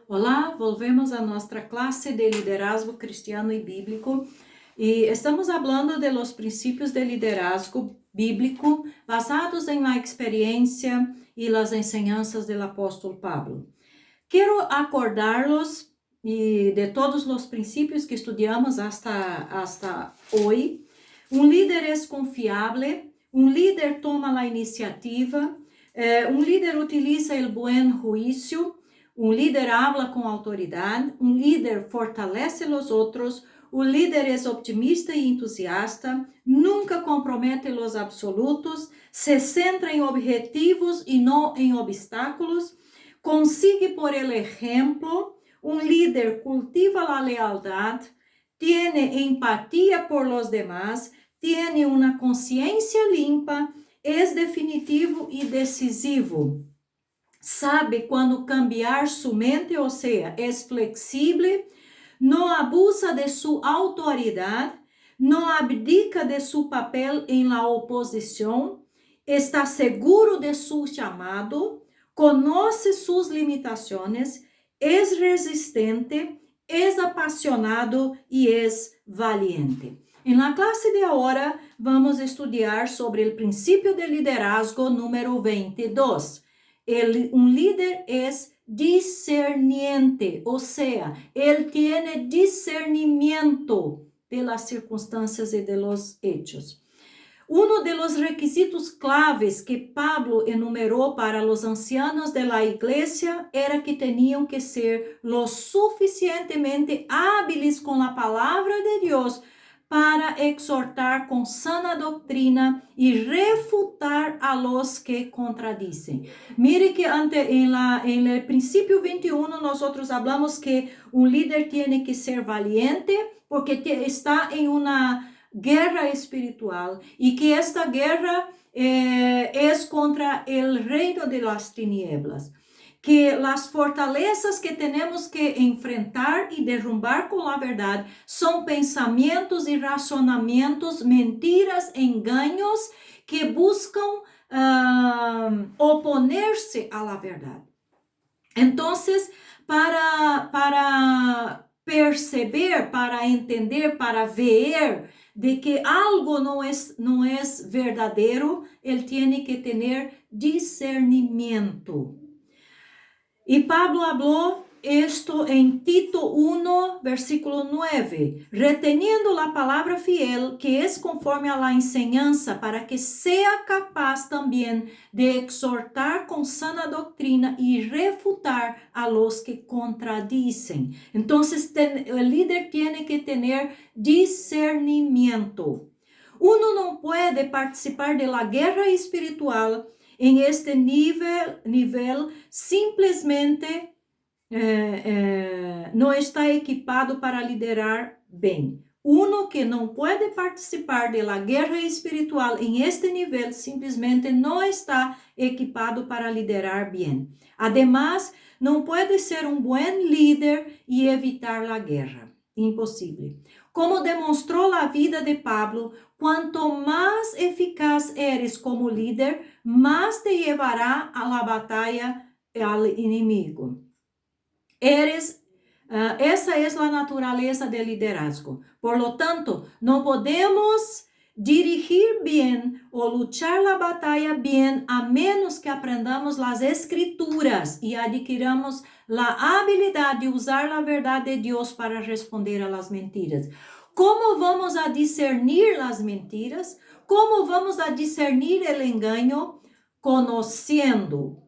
Olá, volvemos a nuestra clase de liderazgo cristiano y bíblico y estamos hablando de los principios de liderazgo bíblico basados en la experiencia y las enseñanzas del apóstol Pablo. Quiero acordarlos de todos los principios que estudiamos hasta hoy. Un líder es confiable, un líder toma la iniciativa, un líder utiliza el buen juicio, un líder habla con autoridad, un líder fortalece los otros, un líder es optimista y entusiasta, nunca compromete los absolutos, se centra en objetivos y no en obstáculos, consigue por el ejemplo, un líder cultiva la lealtad, tiene empatía por los demás, tiene una conciencia limpia, es definitivo y decisivo. Sabe quando cambiar su mente, o sea, es flexible, no abusa de su autoridad, no abdica de su papel en la oposición, está seguro de su llamado, conoce sus limitaciones, es resistente, es apasionado y es valiente. En la clase de ahora vamos a estudiar sobre el principio de liderazgo número 22. Un líder es discerniente, o sea, él tiene discernimiento de las circunstancias y de los hechos. Uno de los requisitos claves que Pablo enumeró para los ancianos de la iglesia era que tenían que ser lo suficientemente hábiles con la palabra de Dios para exhortar con sana doctrina y refutar a los que contradicen. Mire que en el principio 21 nosotros hablamos que un líder tiene que ser valiente porque está en una guerra espiritual y que esta guerra es contra el reino de las tinieblas. Que las fortalezas que tenemos que enfrentar y derrumbar con la verdad son pensamientos y razonamientos, mentiras, engaños que buscan oponerse a la verdad. Entonces, para perceber, para entender, para ver de que algo no es verdadero, él tiene que tener discernimiento. Y Pablo habló esto en Tito 1, versículo 9, reteniendo la palabra fiel que es conforme a la enseñanza para que sea capaz también de exhortar con sana doctrina y refutar a los que contradicen. Entonces el líder tiene que tener discernimiento. Uno no puede participar de la guerra espiritual en este nivel simplesmente no está equipado para liderar bien. Uno que não pode participar de la guerra espiritual em este nível simplesmente não está equipado para liderar bien. Además, não pode ser um buen líder e evitar la guerra. Impossível. Como demonstrou a vida de Pablo, quanto mais eficaz eres como líder, más te llevará a la batalla al inimigo. Esa es la naturaleza del liderazgo. Por lo tanto, no podemos dirigir bien o luchar la batalla bien a menos que aprendamos las escrituras y adquiramos la habilidad de usar la verdad de Dios para responder a las mentiras. ¿Cómo vamos a discernir las mentiras? ¿Cómo vamos a discernir el engaño? Conociendo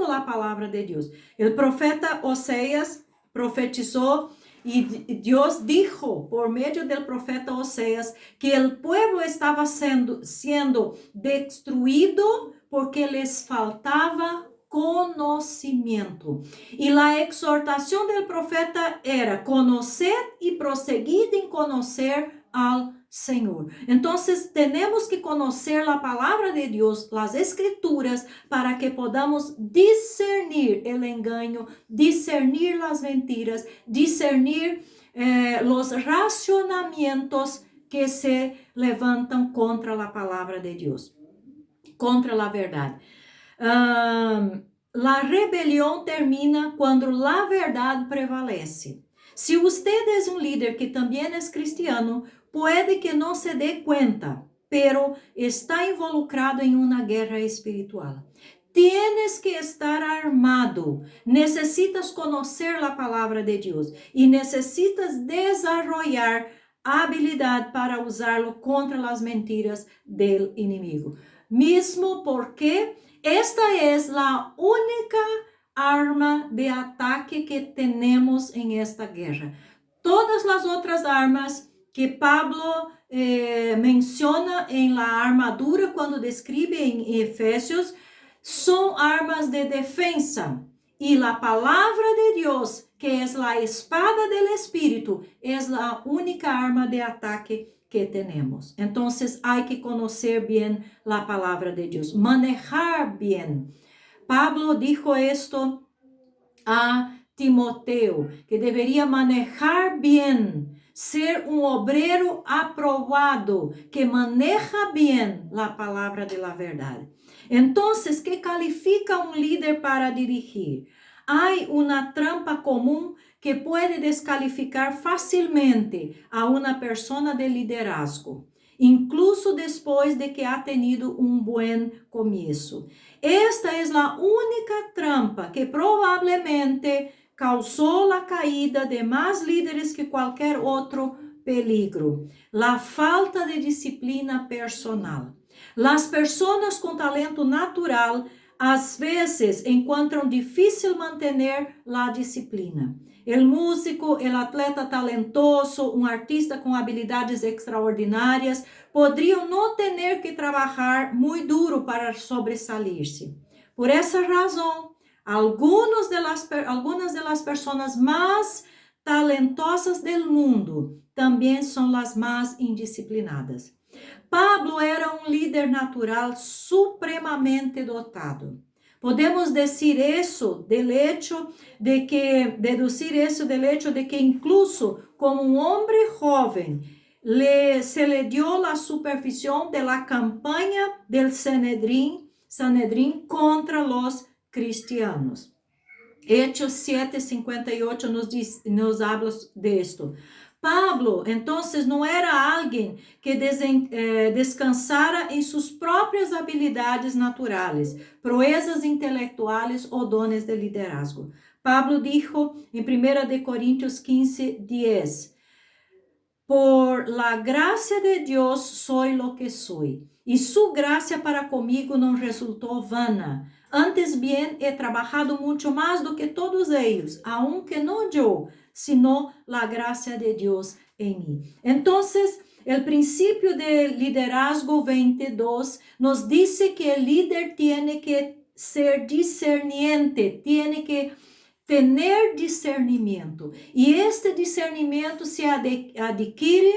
la palabra de Dios. El profeta Oseas profetizó y Dios dijo por medio del profeta Oseas que el pueblo estaba siendo destruido porque les faltaba conocimiento. Y la exhortación del profeta era conocer y proseguir en conocer al Señor. Entonces tenemos que conocer la palabra de Dios, las escrituras, para que podamos discernir el engaño, discernir las mentiras, discernir los racionamientos que se levantan contra la palabra de Dios, contra la verdad. la rebelión termina cuando la verdad prevalece. Si usted es un líder que también es cristiano, puede que no se dé cuenta, pero está involucrado en una guerra espiritual. Tienes que estar armado, necesitas conocer la palabra de Dios y necesitas desarrollar habilidad para usarlo contra las mentiras del enemigo. Mismo porque esta es la única arma de ataque que tenemos en esta guerra. Todas las otras armas que Pablo menciona en la armadura cuando describe en Efesios son armas de defensa. Y la palabra de Dios, que es la espada del Espíritu, es la única arma de ataque que tenemos. Entonces hay que conocer bien la palabra de Dios, manejar bien. Pablo dijo esto a Timoteo, que debería manejar bien, ser un obrero aprobado, que maneja bien la palabra de la verdad. Entonces, ¿qué califica un líder para dirigir? Hay una trampa común que puede descalificar fácilmente a una persona de liderazgo, incluso después de que ha tenido un buen comienzo. Esta es la única trampa que probablemente causó la caída de más líderes que cualquier otro peligro: la falta de disciplina personal. Las personas con talento natural às vezes encontram difícil manter la disciplina. El músico, el atleta talentoso, um artista com habilidades extraordinárias poderiam não ter que trabalhar muito duro para sobresalir-se. Por essa razão, algumas de las personas mais talentosas del mundo também são as mais indisciplinadas. Pablo era um líder natural supremamente dotado. Podemos decir eso del hecho de que, deducir eso del hecho de que incluso como un hombre joven se le dio la supervisión de la campaña del Sanedrín contra los cristianos. Hechos 7:58 nos habla de esto. Pablo, entonces, não era alguém que descansara em suas próprias habilidades naturais, proezas intelectuais ou dones de liderazgo. Pablo dijo em 1 de Coríntios 15:10, por la gracia de Dios soy lo que soy, y su gracia para comigo não resultou vana. Antes bien, he trabajado mucho más do que todos ellos, aunque no yo, sino la gracia de Dios en mí. Entonces, el principio de liderazgo 22 nos dice que el líder tiene que ser discerniente, tiene que tener discernimiento. Y este discernimiento se adquiere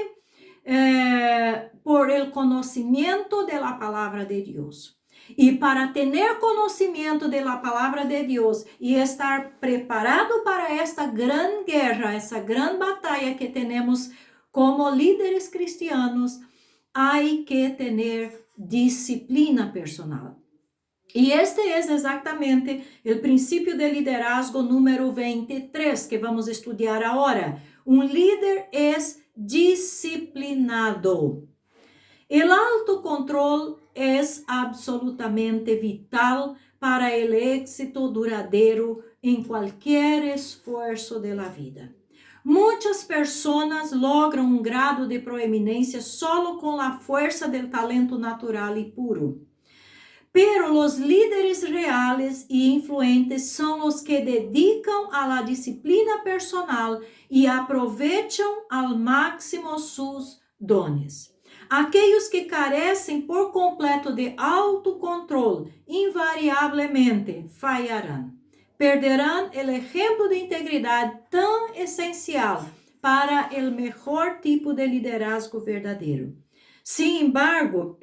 por el conocimiento de la palabra de Dios. E para ter conhecimento da palavra de Deus e estar preparado para esta grande guerra, essa grande batalha que temos como líderes cristianos, há que ter disciplina personal. E este é exatamente o princípio de liderazgo número 23 que vamos estudar agora. Um líder é disciplinado. El autocontrol es absolutamente vital para el éxito duradero en cualquier esfuerzo de la vida. Muitas pessoas logram um grado de proeminência solo com a força del talento natural e puro. Pero los líderes reales e influentes são os que dedicam a la disciplina personal e aproveitam al máximo sus dones. Aqueles que carecem por completo de autocontrole invariablemente falharão. Perderão o exemplo de integridade tão essencial para o melhor tipo de liderazgo verdadeiro. Sin embargo,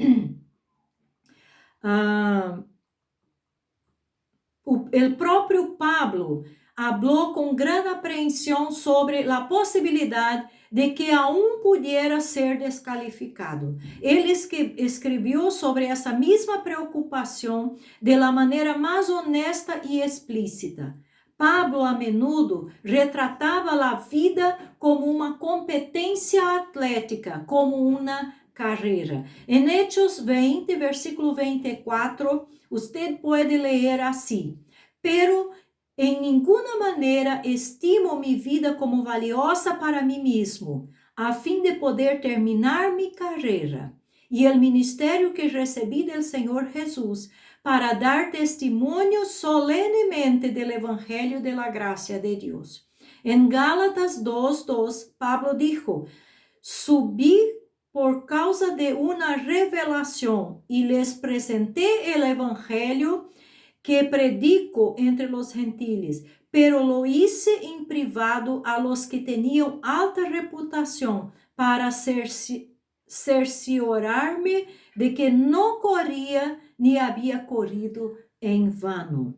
o próprio Pablo habló com grande apreensão sobre a possibilidade de que aún pudiera ser descalificado. Ele escreveu sobre essa mesma preocupação de la maneira mais honesta e explícita. Pablo a menudo retratava a vida como uma competência atlética, como uma carreira. En Hechos 20, versículo 24, usted puede leer así: pero em ninguna maneira estimo mi vida como valiosa para mim mesmo, a fim de poder terminar mi carreira e o ministério que recebi del Senhor Jesus, para dar testemunho solenemente del Evangelho de la gracia de Deus. En Gálatas 2:2, Pablo dijo: subí por causa de una revelación y les presenté el Evangelio que predico entre los gentiles, pero lo hice en privado a los que tenían alta reputación para cerciorarme de que no corría ni había corrido en vano.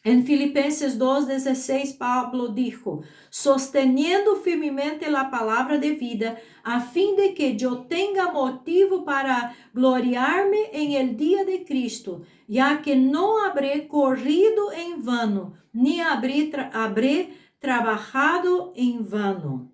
En Filipenses 2:16, Pablo dijo: sosteniendo firmemente la palabra de vida, a fin de que yo tenga motivo para gloriarme en el día de Cristo, ya que no habré corrido en vano, ni habré trabajado en vano.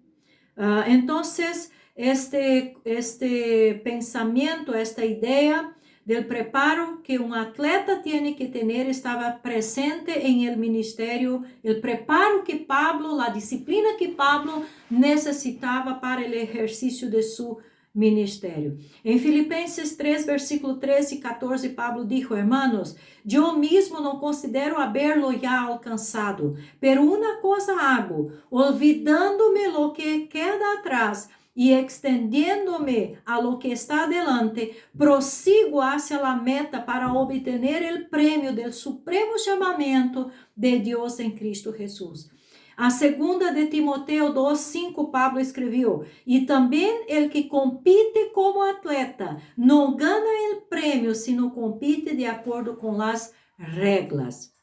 Entonces, este pensamiento, esta idea del preparo que un atleta tiene que tener estaba presente en el ministerio, el preparo que Pablo, la disciplina que Pablo necesitaba para el ejercicio de su ministerio. En Filipenses 3, versículo 13 y 14, Pablo dijo: hermanos, yo mismo no considero haberlo ya alcanzado, pero una cosa hago, olvidándome lo que queda atrás y extendiéndome a lo que está adelante, prosigo hacia la meta para obtener el premio del supremo llamamiento de Dios en Cristo Jesús. A segunda de Timoteo 2:5, Pablo escreveu: e também el que compite como atleta não gana el prêmio, sino compite de acordo com as regras.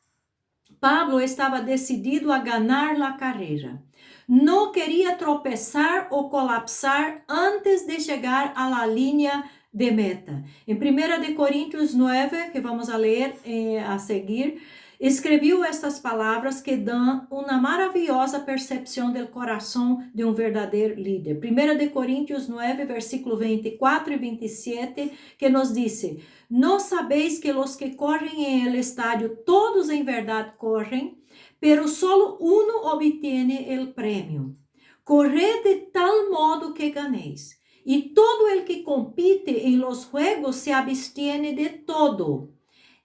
Pablo estava decidido a ganhar la carreira. Não queria tropeçar ou colapsar antes de chegar a la linha de meta. Em 1 de Coríntios 9, que vamos a ler a seguir, escreveu estas palavras que dão uma maravilhosa percepção do coração de um verdadeiro líder. 1 de Coríntios 9, versículo 24 e 27, que nos diz: não sabeis que los que correm em el estádio, todos em verdade correm, pero solo uno obtiene el premio. Corred de tal modo que ganéis. Y todo el que compite en los juegos se abstiene de todo.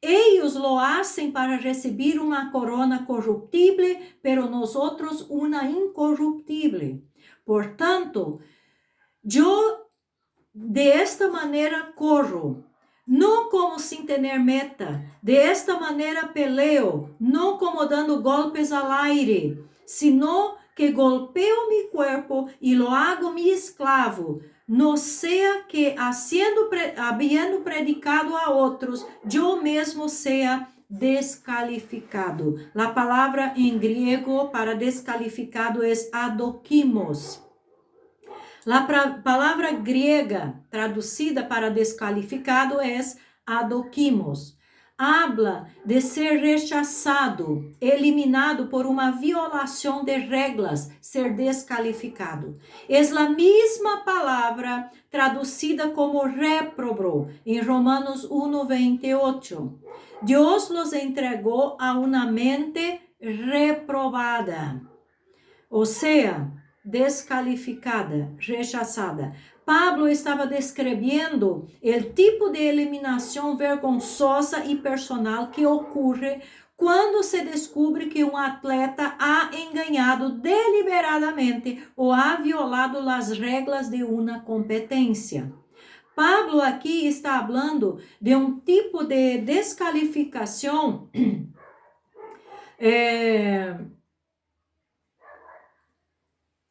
Ellos lo hacen para recibir una corona corruptible, pero nosotros una incorruptible. Por tanto, yo de esta manera corro, não como sem ter meta, de esta maneira peleo, não como dando golpes al aire, sino que golpeo mi cuerpo y lo hago mi esclavo, no sea que habiendo predicado a otros, yo mesmo sea descalificado. La palavra em griego para descalificado es adokimos. A palavra grega traduzida para descalificado é adokimos. Habla de ser rechazado, eliminado por uma violação de regras, ser descalificado. É a mesma palavra traduzida como réprobo em Romanos 1:28. Deus los entregou a uma mente reprobada, ou seja, descalificada, rechazada. Pablo estava descrevendo o tipo de eliminação vergonzosa e personal que ocorre quando se descobre que um atleta ha enganado deliberadamente ou ha violado as regras de uma competência. Pablo aqui está falando de um tipo de descalificação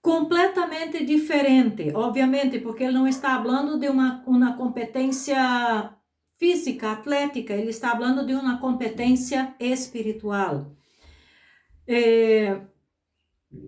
completamente diferente, obviamente, porque ele não está falando de uma competência física, atlética, ele está falando de uma competência espiritual.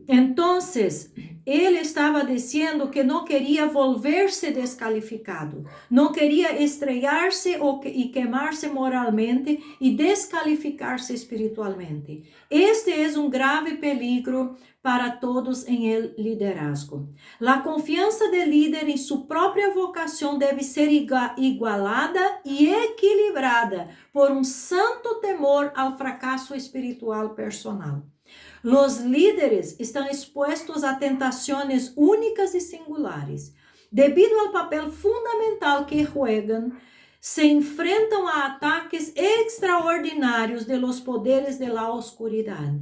Entonces, ele estava dizendo que não queria volver-se descalificado, não queria estrear-se e queimar-se moralmente e descalificar-se espiritualmente. Este é um grave peligro para todos em el liderazgo. A confiança do líder em sua própria vocação deve ser igualada e equilibrada por um santo temor ao fracasso espiritual personal. Los líderes estão expostos a tentações únicas e singulares. Devido ao papel fundamental que juegan, se enfrentam a ataques extraordinários de los poderes de la oscuridad.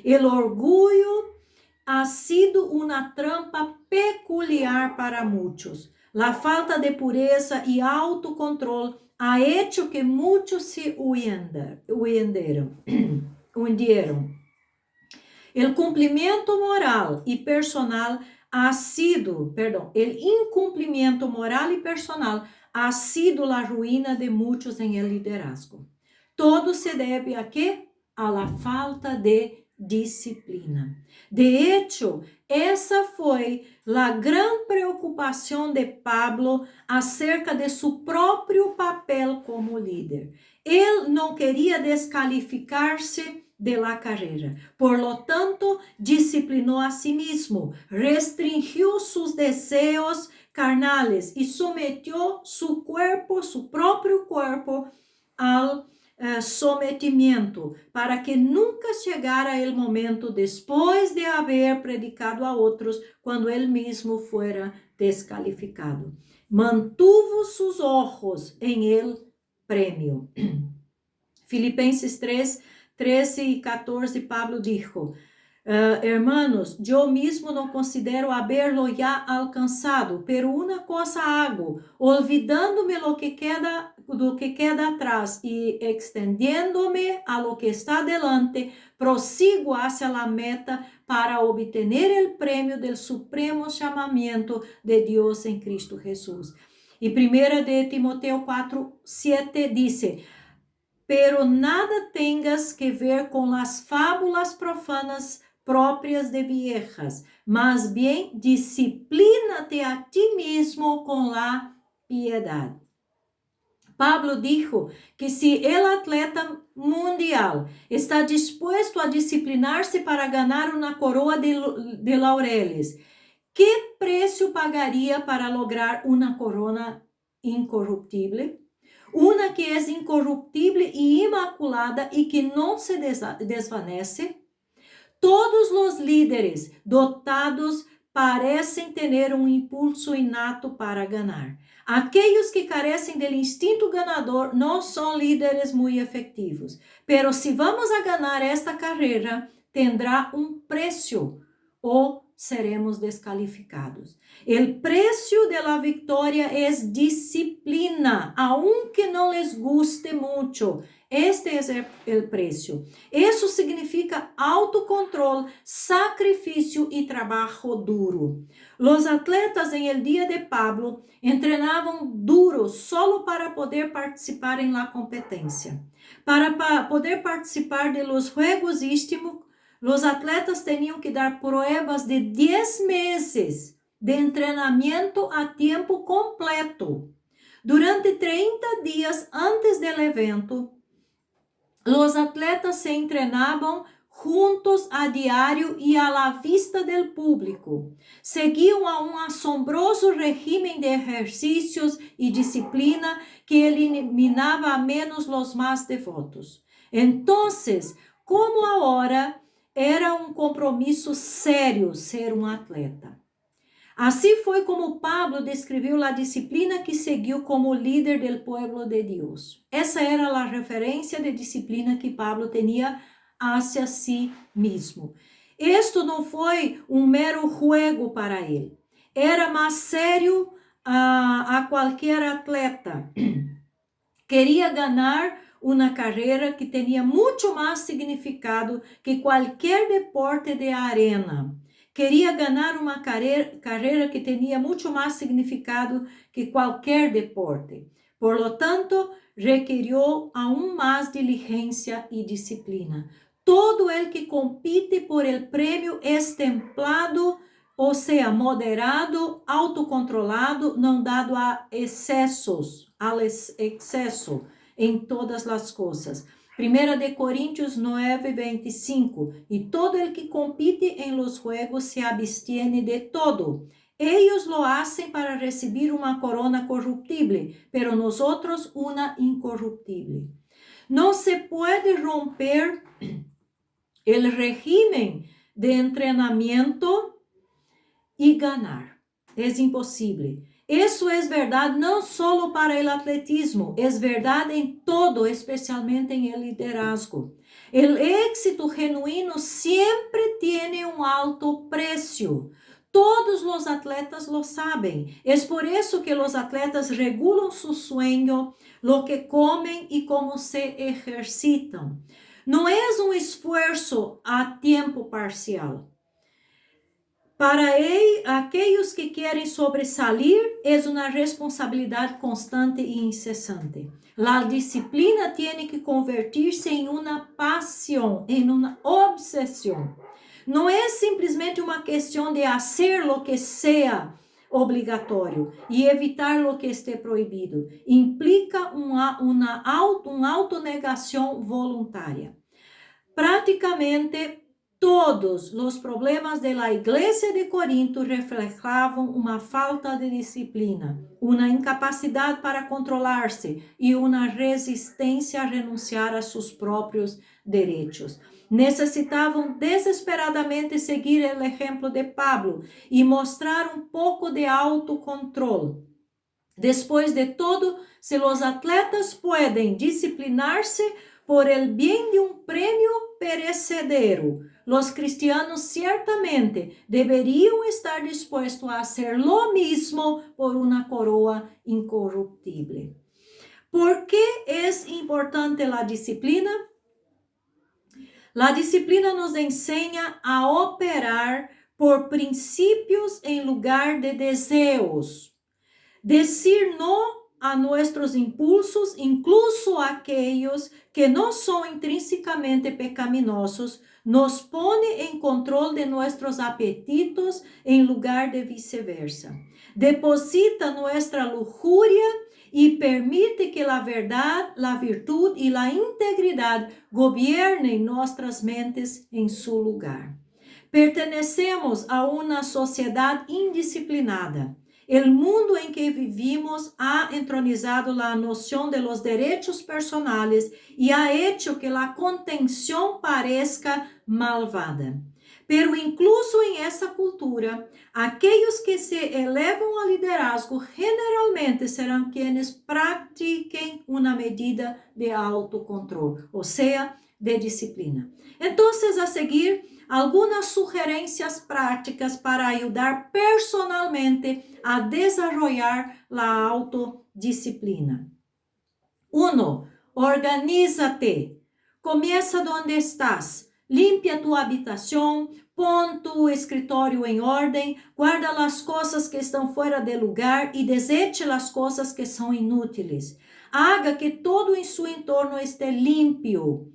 El orgullo ha sido una trampa peculiar para muchos. La falta de pureza y autocontrol ha hecho que muchos se hundieron. El cumprimento moral e personal el incumprimento moral e personal ha sido la ruína de muchos en el liderazgo. Todo se debe a quê? A la falta de disciplina. De hecho, essa foi a grande preocupação de Pablo acerca de seu próprio papel como líder. Ele não queria descalificar-se de la carrera. Por lo tanto, disciplinó a sí mismo, restringió sus deseos carnales y sometió su cuerpo, su propio cuerpo, al sometimiento, para que nunca chegara el momento después de haber predicado a otros, cuando él mismo fuera descalificado. Mantuvo sus ojos en el premio. Filipenses 3:13 y 14, Pablo dijo, hermanos, yo mismo no considero haberlo ya alcanzado, pero una cosa hago, olvidándome lo que queda atrás y extendiéndome a lo que está delante, prosigo hacia la meta para obtener el premio del supremo llamamiento de Dios en Cristo Jesús. Y 1 de Timoteo 4:7 dice, pero nada tengas que ver con las fábulas profanas propias de viejas, más bien disciplínate a ti mismo con la piedad. Pablo dijo que si el atleta mundial está dispuesto a disciplinar-se para ganar una coroa de laureles, ¿qué precio pagaría para lograr una corona incorruptible? Una que es incorruptible y inmaculada y que no se desvanece. Todos los líderes dotados parecen tener un impulso innato para ganar. Aquellos que carecen del instinto ganador no son líderes muy efectivos. Pero si vamos a ganar esta carrera, tendrá un precio o seremos descalificados. El precio de la victoria es disciplina, aunque no les guste mucho. Este es el precio. Eso significa autocontrol, sacrificio y trabajo duro. Los atletas en el día de Pablo entrenaban duro solo para poder participar en la competencia. Para poder participar de los Juegos Istmos, los atletas tenían que dar pruebas de 10 meses de entrenamiento a tiempo completo. Durante 30 días antes del evento, los atletas se entrenaban juntos a diario y a la vista del público. Seguían a un asombroso régimen de ejercicios y disciplina que eliminaba a menos los más devotos. Entonces, como ahora, era um compromisso sério ser um atleta. Assim foi como Pablo descreveu a disciplina que seguiu como líder do povo de Deus. Essa era a referência de disciplina que Pablo tinha hacia si mesmo. Isto não foi um mero juego para ele. Era mais sério a qualquer atleta. Queria ganhar uma carreira que tinha muito mais significado que qualquer deporte de arena. Queria ganhar uma carreira que tinha muito mais significado que qualquer deporte. Por lo tanto, requirió aún mais diligência e disciplina. Todo el que compite por el premio es templado, ou seja, moderado, autocontrolado, não dado a excessos, ao excesso em todas as coisas. 1 de Coríntios 9, 25. E todo el que compite em los juegos se abstiene de todo. Ellos lo hacen para recibir uma corona corruptible, pero nosotros una incorruptible. No se puede romper el régimen de entrenamiento y ganar. Es imposible. Eso es verdad no solo para el atletismo, es verdad en todo, especialmente en el liderazgo. El éxito genuino siempre tiene un alto precio. Todos los atletas lo saben. Es por eso que los atletas regulan su sueño, lo que comen y cómo se ejercitan. No es un esfuerzo a tiempo parcial. Para aquellos que quieren sobresalir, es una responsabilidad constante y incesante. La disciplina tiene que convertirse en una pasión, en una obsesión. No es simplemente una cuestión de hacer lo que sea obligatorio y evitar lo que esté prohibido. Implica una autonegación voluntaria. Prácticamente todos os problemas da igreja de Corinto reflejavam uma falta de disciplina, uma incapacidade para controlar-se e uma resistência a renunciar a seus próprios direitos. Necessitavam desesperadamente seguir o exemplo de Pablo e mostrar um pouco de autocontrole. Después de todo, se os atletas podem disciplinar-se por el bien de un premio perecedero, los cristianos ciertamente deberían estar dispuestos a hacer lo mismo por una coroa incorruptible. ¿Por qué es importante la disciplina? La disciplina nos enseña a operar por principios en lugar de deseos. Decir no a nuestros impulsos, incluso aquellos que no son intrínsecamente pecaminosos, nos pone en control de nuestros apetitos en lugar de viceversa. Deposita nuestra lujuria y permite que la verdad, la virtud y la integridad gobiernen nuestras mentes en su lugar. Pertenecemos a una sociedad indisciplinada. El mundo en que vivimos ha entronizado la noción de los derechos personales y ha hecho que la contención parezca malvada. Pero incluso en esa cultura, aquellos que se elevan al liderazgo generalmente serán quienes practiquen una medida de autocontrol, o sea, de disciplina. Entonces, a seguir, algunas sugerencias prácticas para ayudar personalmente a desarrollar la autodisciplina. 1. Organízate. Comienza donde estás. Limpia tu habitación, pon tu escritorio en orden, guarda las cosas que están fuera de lugar y deseche las cosas que son inútiles. Haga que todo en su entorno esté limpio.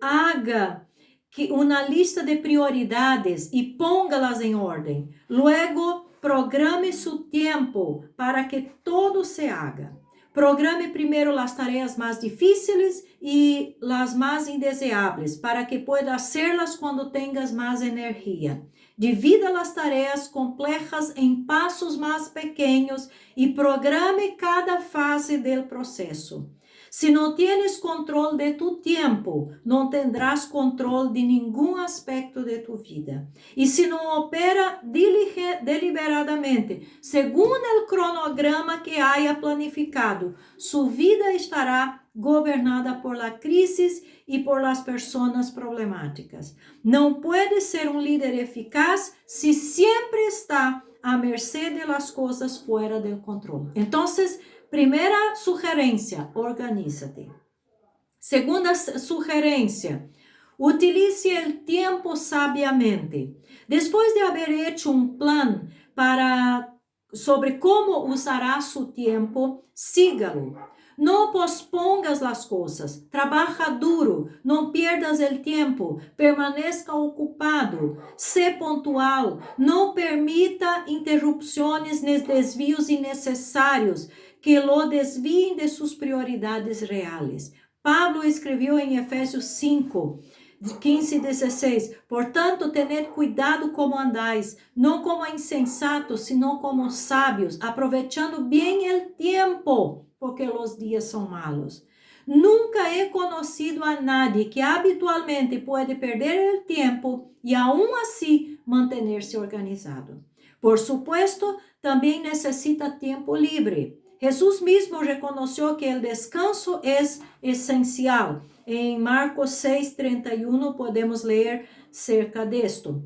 Haga una lista de prioridades y póngalas en orden. Luego, programe su tiempo para que todo se haga. Programe primero las tareas más difíciles y las más indeseables para que pueda hacerlas cuando tengas más energía. Divida las tareas complejas en pasos más pequeños y programe cada fase del proceso. Si no tienes control de tu tiempo, no tendrás control de ningún aspecto de tu vida. Y si no opera deliberadamente, según el cronograma que haya planificado, su vida estará gobernada por la crisis y por las personas problemáticas. No puede ser un líder eficaz si siempre está a merced de las cosas fuera del control. Entonces, primera sugerencia, organízate. Segunda sugerencia, utilice el tiempo sabiamente. Después de haber hecho un plan sobre cómo usará su tiempo, sígalo. No pospongas las cosas, trabaja duro, no pierdas el tiempo, permanezca ocupado, sé puntual, no permita interrupciones ni desvíos innecesarios que lo desvíen de sus prioridades reales. Pablo escreveu em Efésios 5, 15 e 16, portanto, tened cuidado como andais, não como insensatos, sino como sábios, aproveitando bem o tempo, porque os dias são malos. Nunca he conocido a nadie que habitualmente pode perder o tempo e aún assim manter-se organizado. Por supuesto, também necessita tempo livre. Jesús mismo reconoció que el descanso es esencial. En Marcos 6:31 podemos leer cerca de esto.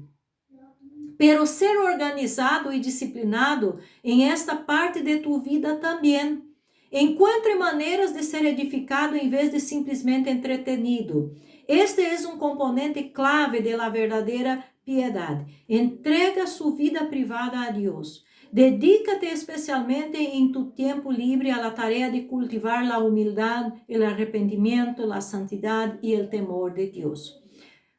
Pero ser organizado y disciplinado en esta parte de tu vida también. Encuentre maneiras de ser edificado em vez de simplesmente entretenido. Este es un componente clave de la verdadera piedad. Entrega su vida privada a Dios. Dedícate especialmente en tu tiempo libre a la tarea de cultivar la humildad, el arrepentimiento, la santidad y el temor de Dios.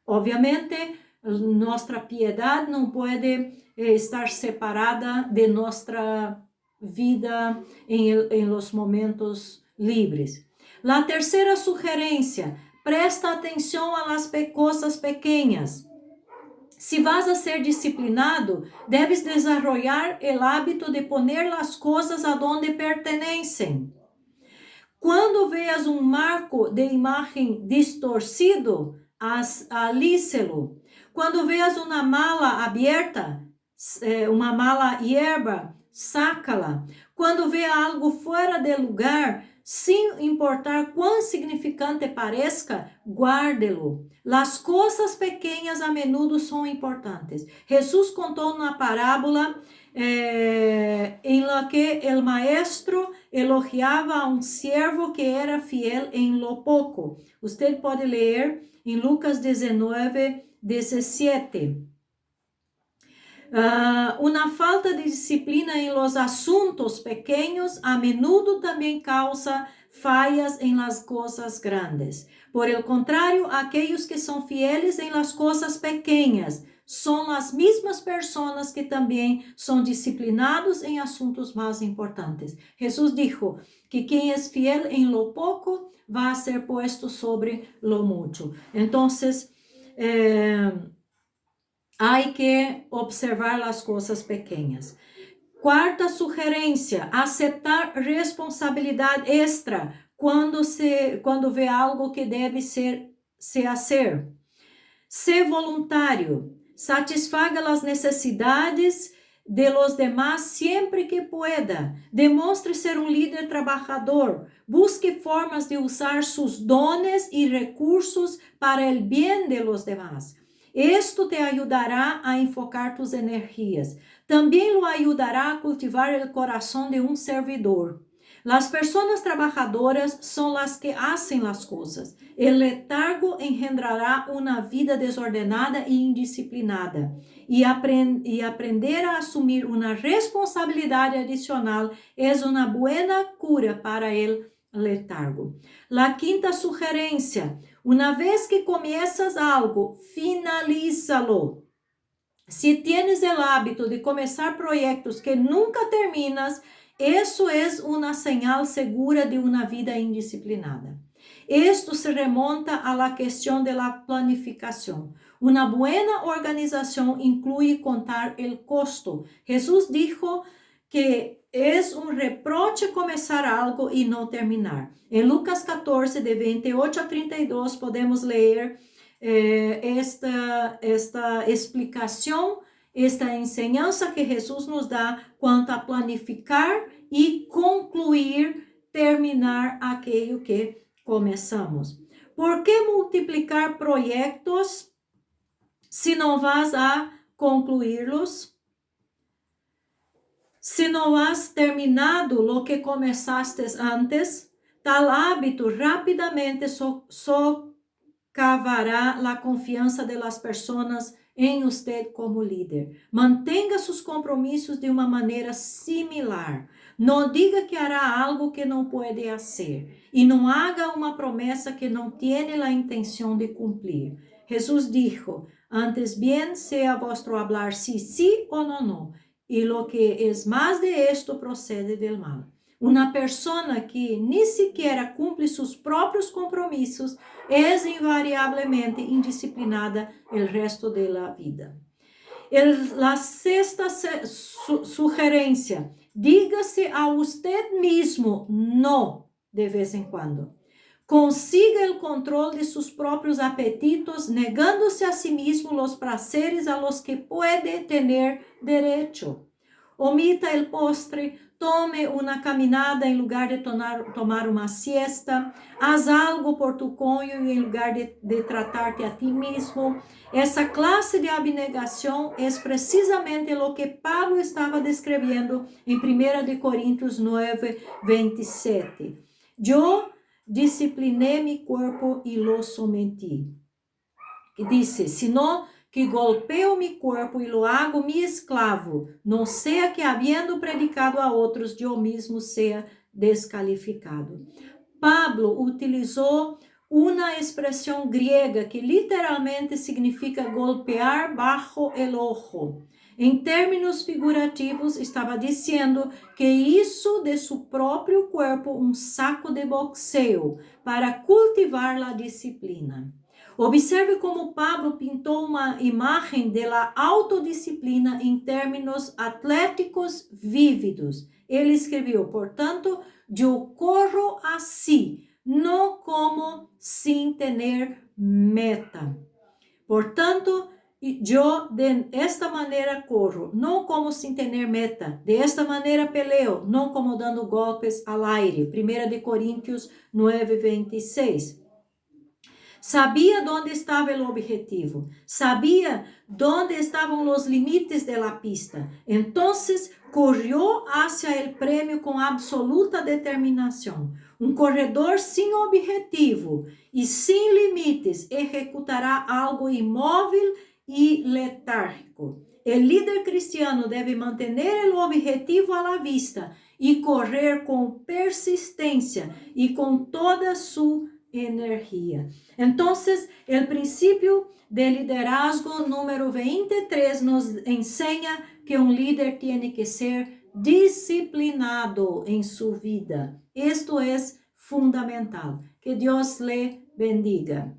Obviamente, nuestra piedad no puede estar separada de nuestra vida en los momentos libres. La tercera sugerencia, presta atención a las cosas pequeñas. Se vas a ser disciplinado, debes desarrollar el hábito de poner las cosas a donde pertenecen. Quando veas um marco de imagem distorcido, alícelo. Quando veas uma mala aberta, uma mala hierba, sácala. Quando veas algo fora de lugar, sem importar quão significante pareça, guárdelo. Las cosas pequeñas a menudo são importantes. Jesus contou uma parábola em la que el maestro elogiava a um siervo que era fiel em lo poco. Usted pode ler em Lucas 19, 17. Una falta de disciplina en los asuntos pequeños a menudo también causa fallas en las cosas grandes. Por el contrario, aquellos que son fieles en las cosas pequeñas son las mismas personas que también son disciplinados en asuntos más importantes. Jesús dijo que quien es fiel en lo poco va a ser puesto sobre lo mucho. Entonces, hay que observar las cosas pequeñas. Quarta sugerência, aceitar responsabilidade extra quando vê algo que deve se hacer. Ser voluntário, satisfaga as necessidades de los demás sempre que pueda. Demonstre ser um líder trabajador. Busque formas de usar sus dones e recursos para el bien de los demás. Esto te ayudará a enfocar tus energías. También lo ayudará a cultivar el corazón de un servidor. Las personas trabajadoras son las que hacen las cosas. El letargo engendrará una vida desordenada e indisciplinada. Y aprender a asumir una responsabilidad adicional es una buena cura para el letargo. La quinta sugerencia, una vez que comienzas algo, finalízalo. Si tienes el hábito de comenzar proyectos que nunca terminas, eso es una señal segura de una vida indisciplinada. Esto se remonta a la cuestión de la planificación. Una buena organización incluye contar el costo. Jesús dijo que es un reproche comenzar algo y no terminar. En Lucas 14, de 28 a 32, podemos leer esta explicación, esta enseñanza que Jesús nos da quanto a planificar e concluir, terminar aquello que começamos. ¿Por qué multiplicar proyectos si no vas a concluirlos? Si no has terminado lo que comenzaste antes, tal hábito rapidamente socavará la confianza de las personas em usted como líder. Mantenga seus compromissos de uma maneira similar. No diga que hará algo que no puede hacer. Y no haga una promesa que no tiene la intención de cumplir. Jesús dijo, antes bien sea vuestro hablar sí, sí o no, no. Y lo que es más de esto procede del mal. Una persona que ni siquiera cumple sus propios compromisos es invariablemente indisciplinada el resto de la vida. La sexta sugerencia, dígase a usted mismo no de vez en cuando. Consiga el control de sus propios apetitos, negándose a sí mismo los placeres a los que puede tener derecho. Omita el postre, tome una caminada en lugar de tomar una siesta, haz algo por tu cónyuge en lugar de tratarte a ti mismo. Essa classe de abnegação é precisamente o que Pablo estava descrevendo em 1 de Coríntios 9, 27. Eu disciplinei mi corpo e lo someti. E disse, senão que golpeo mi corpo e lo hago mi esclavo, não seja que, havendo predicado a outros, eu mesmo seja descalificado. Pablo utilizou uma expressão grega que literalmente significa golpear bajo el ojo. Em termos figurativos, estava dizendo que isso de seu próprio corpo um saco de boxeo para cultivar a disciplina. Observe como Pablo pintou uma imagem da autodisciplina em termos atléticos vívidos. Ele escreveu, portanto, eu corro assim, não como sem ter meta. Portanto, eu de esta maneira corro, não como sem ter meta. De esta maneira peleo, não como dando golpes al aire. 1 de Coríntios 9, 26. Sabia onde estava o objetivo, sabia onde estavam os limites da pista. Então, correu hacia o prêmio com absoluta determinação. Um corredor sem objetivo e sem limites executará algo imóvel e letárgico. O líder cristiano deve manter o objetivo à vista e correr com persistência e com toda sua energia. Então, o princípio de liderazgo número 23 nos ensina que um líder tem que ser disciplinado em sua vida. Isto é fundamental. Que Deus lhe bendiga.